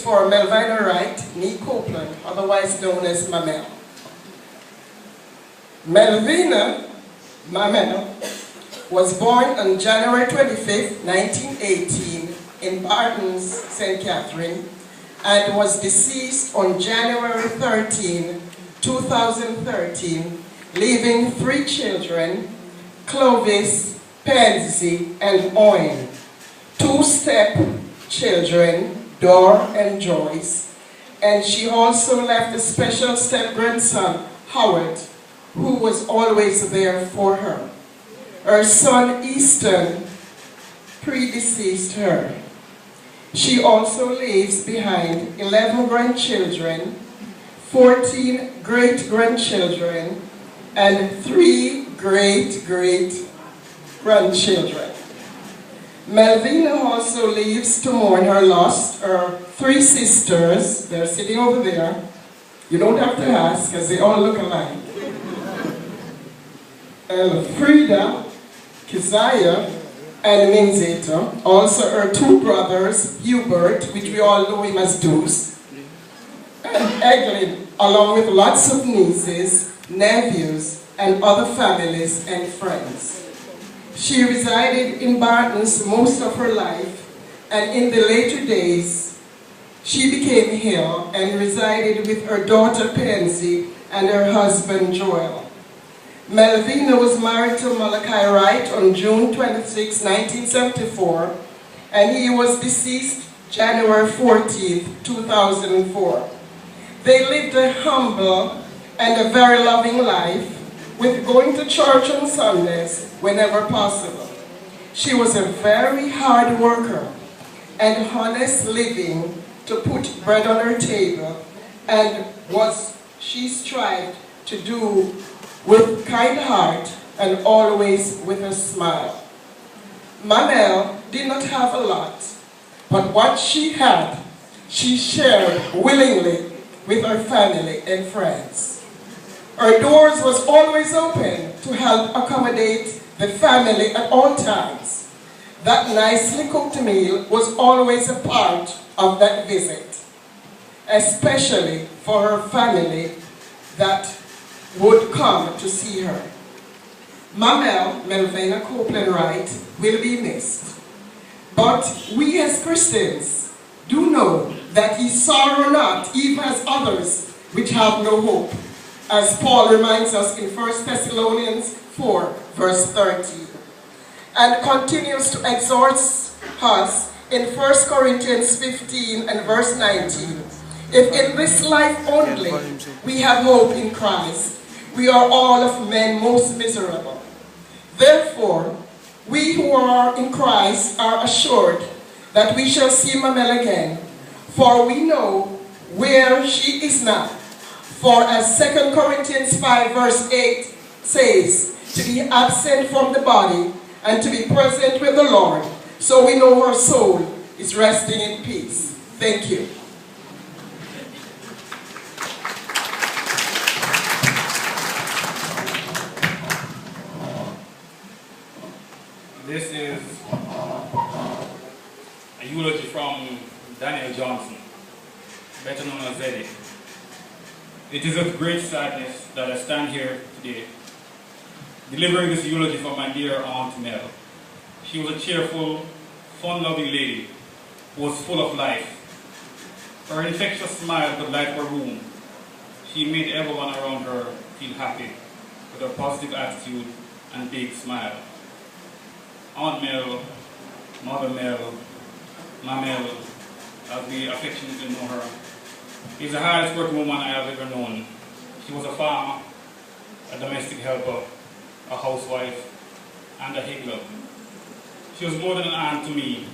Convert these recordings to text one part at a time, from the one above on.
For Melvina Wright, Nee Copeland, otherwise known as Mamel. Melvina Mamel was born on January 25, 1918 in Bartons, St. Catherine, and was deceased on January 13, 2013, leaving 3 children, Clovis, Pansy, and Owen, 2 step-children, Dor and Joyce, and she also left a special step-grandson, Howard, who was always there for her. Her son, Easton, predeceased her. She also leaves behind 11 grandchildren, 14 great-grandchildren, and 3 great-great-grandchildren. Melvina also leaves to mourn her loss, her 3 sisters. They're sitting over there. You don't have to ask, because they all look alike. Elfrida, Keziah, and Minzeta. Also her 2 brothers, Hubert, which we all know him as Deuce, and Eglin, along with lots of nieces, nephews, and other families and friends. She resided in Bartons most of her life, and in the later days, she became ill and resided with her daughter Pansy and her husband Joel. Melvina was married to Malachi Wright on June 26, 1974, and he was deceased January 14, 2004. They lived a humble and a very loving life, with going to church on Sundays whenever possible. She was a very hard worker and honest living to put bread on her table, and she strived to do with kind heart and always with a smile. Mamel did not have a lot, but what she had, she shared willingly with her family and friends. Her doors was always open to help accommodate the family at all times. That nicely cooked meal was always a part of that visit, especially for her family that would come to see her. Mamel, Melvina Copeland Wright, will be missed. But we as Christians do know that ye sorrow not, even as others which have no hope, as Paul reminds us in 1 Thessalonians 4, verse 13, and continues to exhort us in 1 Corinthians 15 and verse 19. If in this life only we have hope in Christ, we are all of men most miserable. Therefore, we who are in Christ are assured that we shall see Mamel again, for we know where she is now. For as 2 Corinthians 5 verse 8 says, to be absent from the body and to be present with the Lord, so we know her soul is resting in peace. Thank you. This is a eulogy from Daniel Johnson, better known as Eddie. It is with great sadness that I stand here today, delivering this eulogy for my dear Aunt Mel. She was a cheerful, fun-loving lady who was full of life. Her infectious smile could light her room. She made everyone around her feel happy with her positive attitude and big smile. Aunt Mel, Mother Mel, Mamel, as we affectionately know her, is the hardest working woman I have ever known. She was a farmer, a domestic helper, a housewife, and a higgler. She was more than an aunt to me.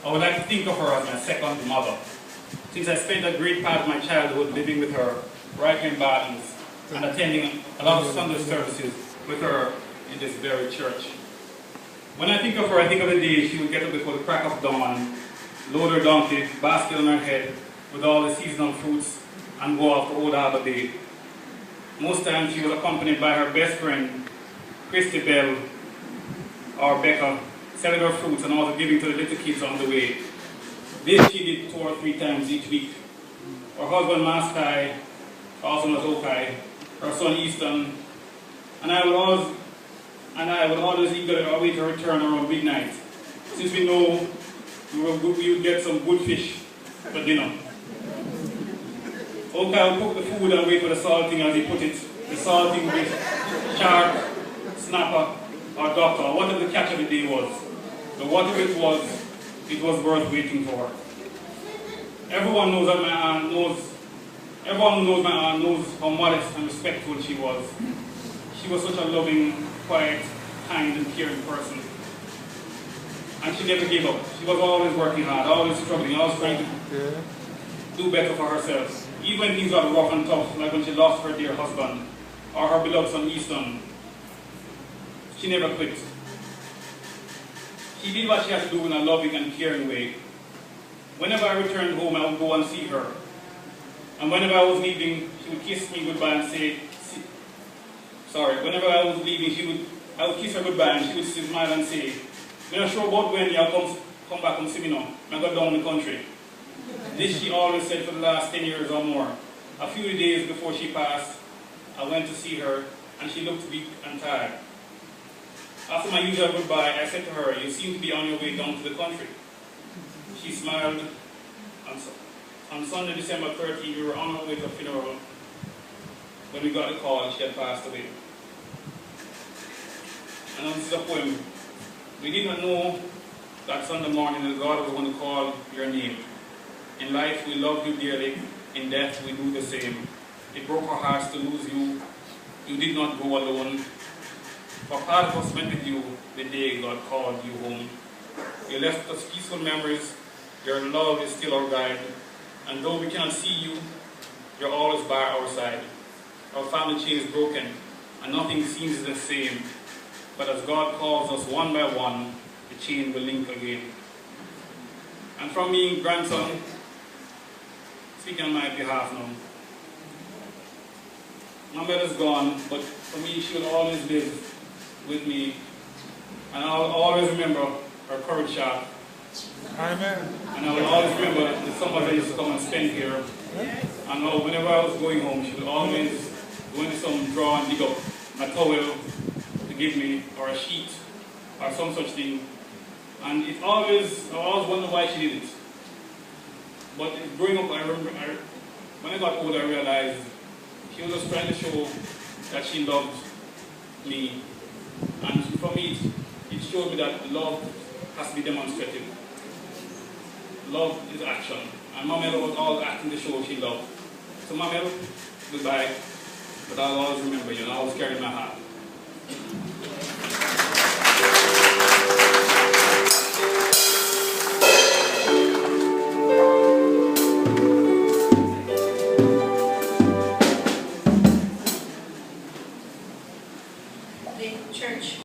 I would like to think of her as my second mother, since I spent a great part of my childhood living with her right here in Bartons and attending a lot of Sunday services with her in this very church. When I think of her, I think of the day she would get up before the crack of dawn, load her donkey, basket on her head with all the seasonal fruits, and go off to Old Harbor Bay. Most times she was accompanied by her best friend, Christy Bell, or Becca, selling her fruits and also giving to the little kids on the way. This she did 2 or 3 times each week. Her husband Maskai, also known as Okai, her son Easton, and I would always eagerly await her return around midnight, since we know we would get some good fish for dinner. Okai would cook the food and wait for the salting, as he put it, the salting with shark, snapper, or doctor, whatever the catch of the day was. But whatever it was worth waiting for. Everyone who knows my aunt knows how modest and respectful she was. She was such a loving, quiet, kind, and caring person. And she never gave up. She was always working hard, always struggling, always trying to do better for herself. Even when things got rough and tough, like when she lost her dear husband, or her beloved son Easton, she never quit. She did what she had to do in a loving and caring way. Whenever I returned home, I would go and see her. And whenever I was leaving, she would kiss me goodbye and say, whenever I was leaving, I would kiss her goodbye and she would smile and say, "I'm not sure about when you'll come back and see me now. I got down in the country." This she always said for the last 10 years or more. A few days before she passed, I went to see her and she looked weak and tired. After my usual goodbye, I said to her, "You seem to be on your way down to the country." She smiled. On Sunday, December 30, we were on our way to a funeral when we got the call she had passed away. And this is a poem. "We did not know that Sunday morning that God was going to call your name. In life, we loved you dearly. In death, we do the same. It broke our hearts to lose you. You did not go alone. For part of us went with you the day God called you home. You left us peaceful memories. Your love is still our guide. And though we cannot see you, you're always by our side. Our family chain is broken, and nothing seems the same. But as God calls us one by one, the chain will link again." And from me, grandson, speaking on my behalf now, Mamel is gone, but for me, she will always live with me. And I'll always remember her courage shot. Amen. And I will always remember the summers I used to come and spend here. And whenever I was going home, she would always go into some drawer and dig up a towel to give me, or a sheet, or some such thing. And I always wondered why she did it. But growing up, when I got older, I realized she was just trying to show that she loved me. And for me, it showed me that love has to be demonstrated. Love is action. And Mamel was always acting to show she loved. So Mamel, goodbye. But I'll always remember you and I'll always carry in my heart.